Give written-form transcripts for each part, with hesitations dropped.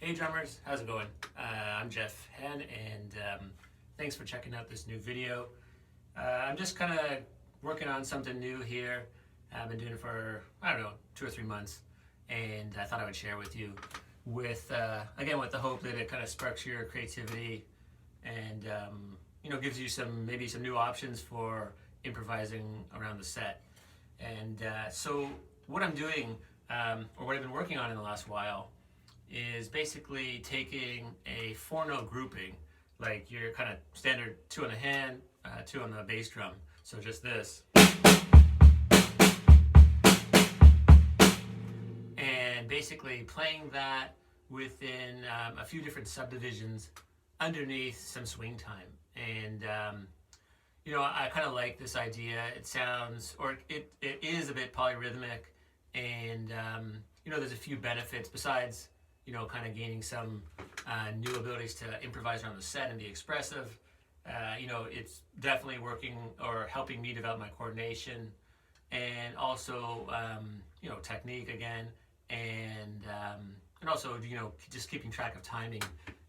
Hey drummers, how's it going? I'm Jeff Hen, and thanks for checking out this new video. I'm just kind of working on something new here. I've been doing it for, I don't know, 2 or 3 months, and I thought I would share with you with, again, with the hope that it kind of sparks your creativity and, gives you maybe some new options for improvising around the set. And so what I'm doing, or what I've been working on in the last while, is basically taking a 4-note grouping, like your kind of standard 2 on the hand, 2 on the bass drum. So just this. And basically playing that within a few different subdivisions underneath some swing time. And I kind of like this idea. It sounds, or it is a bit polyrhythmic, and there's a few benefits besides kind of gaining some new abilities to improvise around the set and be expressive. It's definitely working or helping me develop my coordination, and also technique again, and also just keeping track of timing.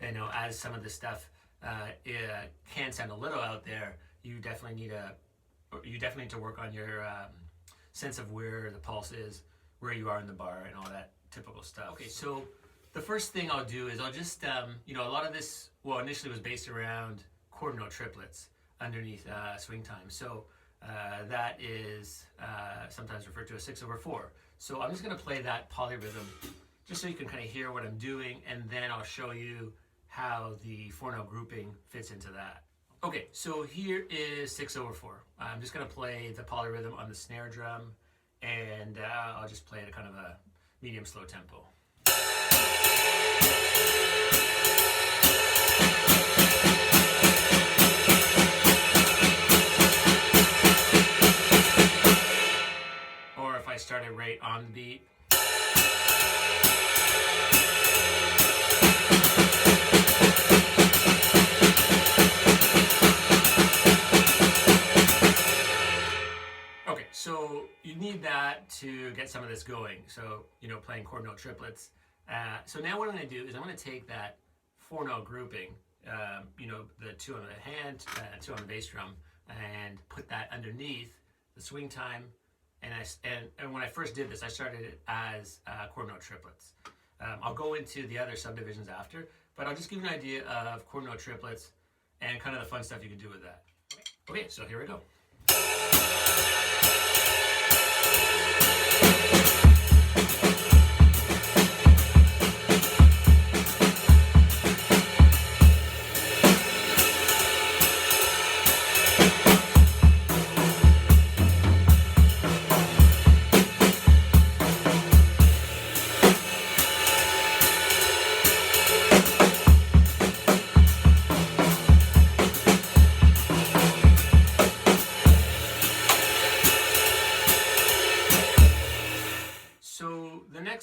As some of this stuff can sound a little out there, you definitely need to work on your sense of where the pulse is, where you are in the bar, and all that typical stuff. Okay, so the first thing I'll do is I'll just, a lot of this, initially was based around quarter note triplets underneath swing time. So that is sometimes referred to as 6/4. So I'm just going to play that polyrhythm just so you can kind of hear what I'm doing, and then I'll show you how the 4-note grouping fits into that. Okay, so here is 6/4. I'm just going to play the polyrhythm on the snare drum, and I'll just play it at kind of a medium slow tempo. Or if I started right on the beat. Okay, so you need that to get some of this going. So, playing quarter note triplets. So now what I'm going to do is I'm going to take that 4-note grouping, the 2 on the hand, 2 on the bass drum, and put that underneath the swing time. And when I first did this, I started it as quarter note triplets. I'll go into the other subdivisions after, but I'll just give you an idea of quarter note triplets and kind of the fun stuff you can do with that. Okay, so here we go.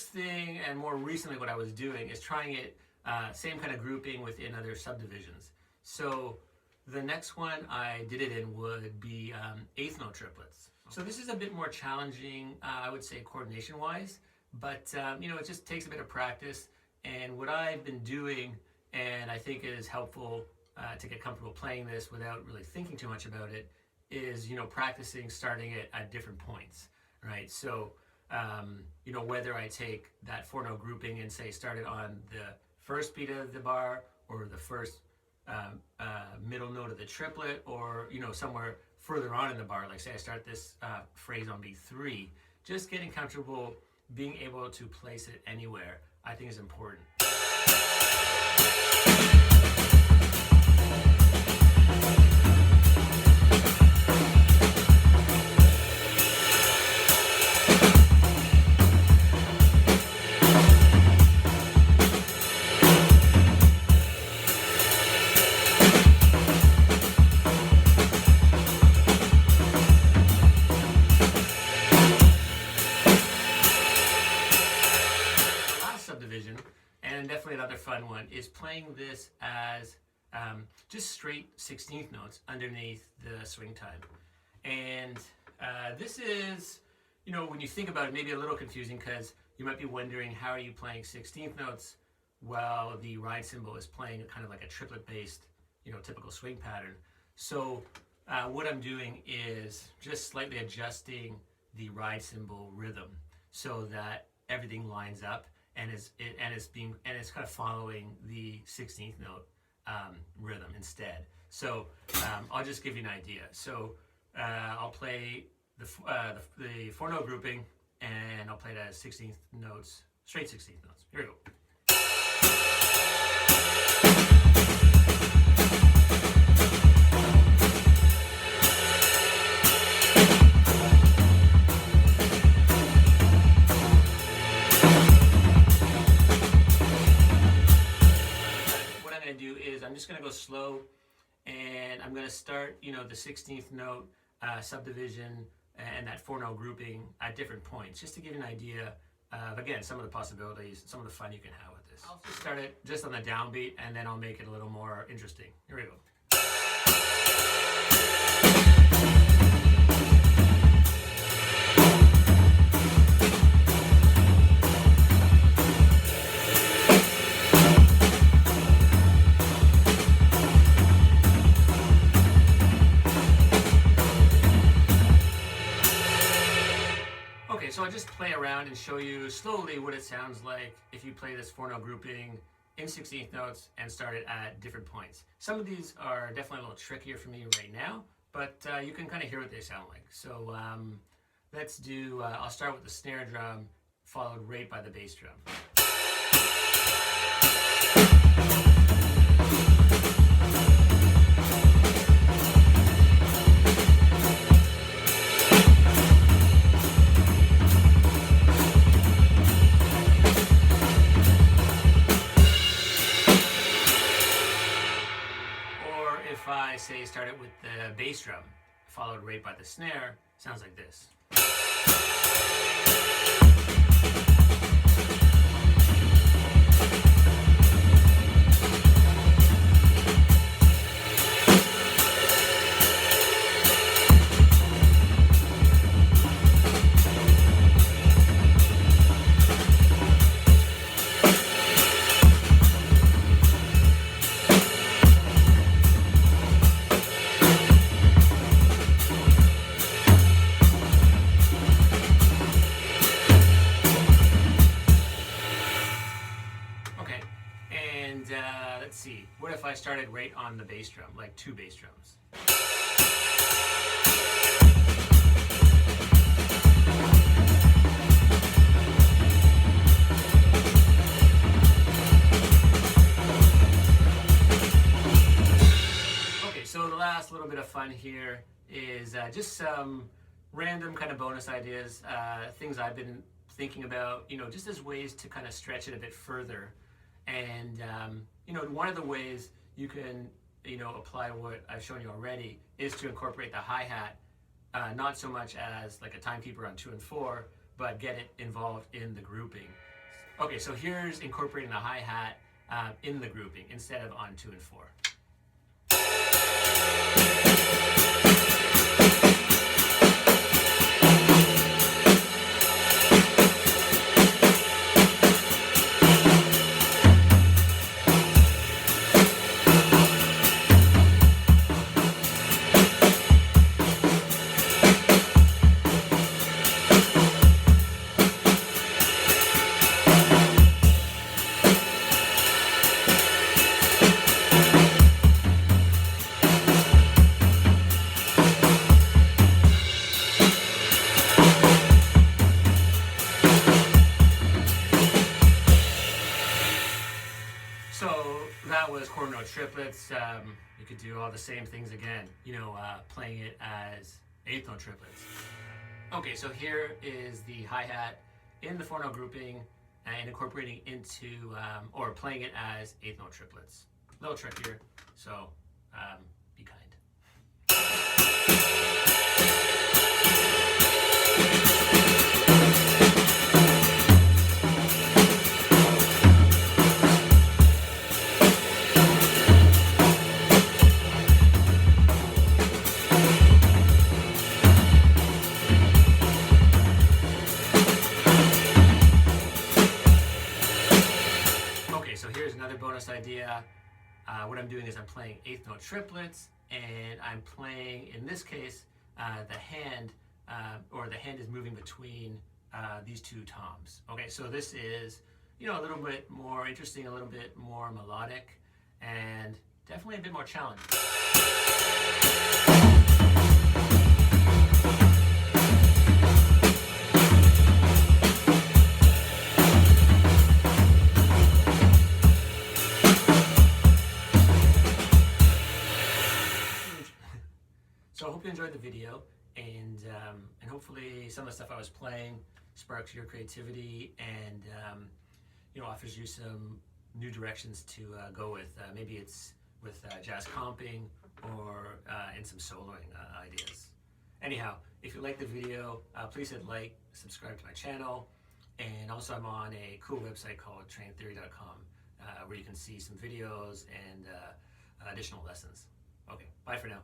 Thing, and more recently what I was doing is trying it same kind of grouping within other subdivisions. So the next one I did it in would be 8th note triplets. So this is a bit more challenging, I would say, coordination wise, but it just takes a bit of practice. And what I've been doing, and I think is helpful to get comfortable playing this without really thinking too much about it, is practicing starting it at different points, right? So whether I take that 4-note grouping and say start it on the first beat of the bar, or the first middle note of the triplet, or somewhere further on in the bar, like say I start this phrase on beat 3, just getting comfortable being able to place it anywhere, I think is important. And definitely another fun one is playing this as just straight 16th notes underneath the swing time. And this is, when you think about it, maybe a little confusing, because you might be wondering, how are you playing 16th notes while the ride cymbal is playing kind of like a triplet based, typical swing pattern. So what I'm doing is just slightly adjusting the ride cymbal rhythm so that everything lines up and it's kind of following the 16th note rhythm instead. So I'll just give you an idea. So I'll play the 4-note grouping, and I'll play it as 16th notes, straight 16th notes. Here we go. What I'm going to do is I'm just going to go slow, and I'm going to start, the 16th note subdivision and that 4-note grouping at different points, just to give you an idea of, again, some of the possibilities, some of the fun you can have with this. I'll just start it just on the downbeat, and then I'll make it a little more interesting. Here we go. So I'll just play around and show you slowly what it sounds like if you play this 4-note grouping in 16th notes and start it at different points. Some of these are definitely a little trickier for me right now, but you can kind of hear what they sound like. So let's do, I'll start with the snare drum, followed right by the bass drum. I say start it with the bass drum, followed right by the snare, sounds like this. Let's see, what if I started right on the bass drum, like 2 bass drums? Okay, so the last little bit of fun here is just some random kind of bonus ideas, things I've been thinking about, just as ways to kind of stretch it a bit further. And, one of the ways you can, apply what I've shown you already is to incorporate the hi-hat, not so much as like a timekeeper on 2 and 4, but get it involved in the grouping. Okay, so here's incorporating the hi-hat in the grouping instead of on 2 and 4. So that was 4-note triplets. You could do all the same things again, playing it as 8th-note triplets. Okay, so here is the hi-hat in the 4-note grouping and incorporating into, or playing it as 8th-note triplets. A little trickier, so be kind. so here's another bonus idea. What I'm doing is I'm playing eighth note triplets, and I'm playing, in this case, the hand is moving between these two toms. Okay, so this is, a little bit more interesting, a little bit more melodic, and definitely a bit more challenging. So I hope you enjoyed the video, and hopefully some of the stuff I was playing sparks your creativity and offers you some new directions to go with. Maybe it's with jazz comping or in some soloing ideas. Anyhow, if you like the video, please hit like, subscribe to my channel, and also I'm on a cool website called traintheory.com where you can see some videos and additional lessons. Okay, bye for now.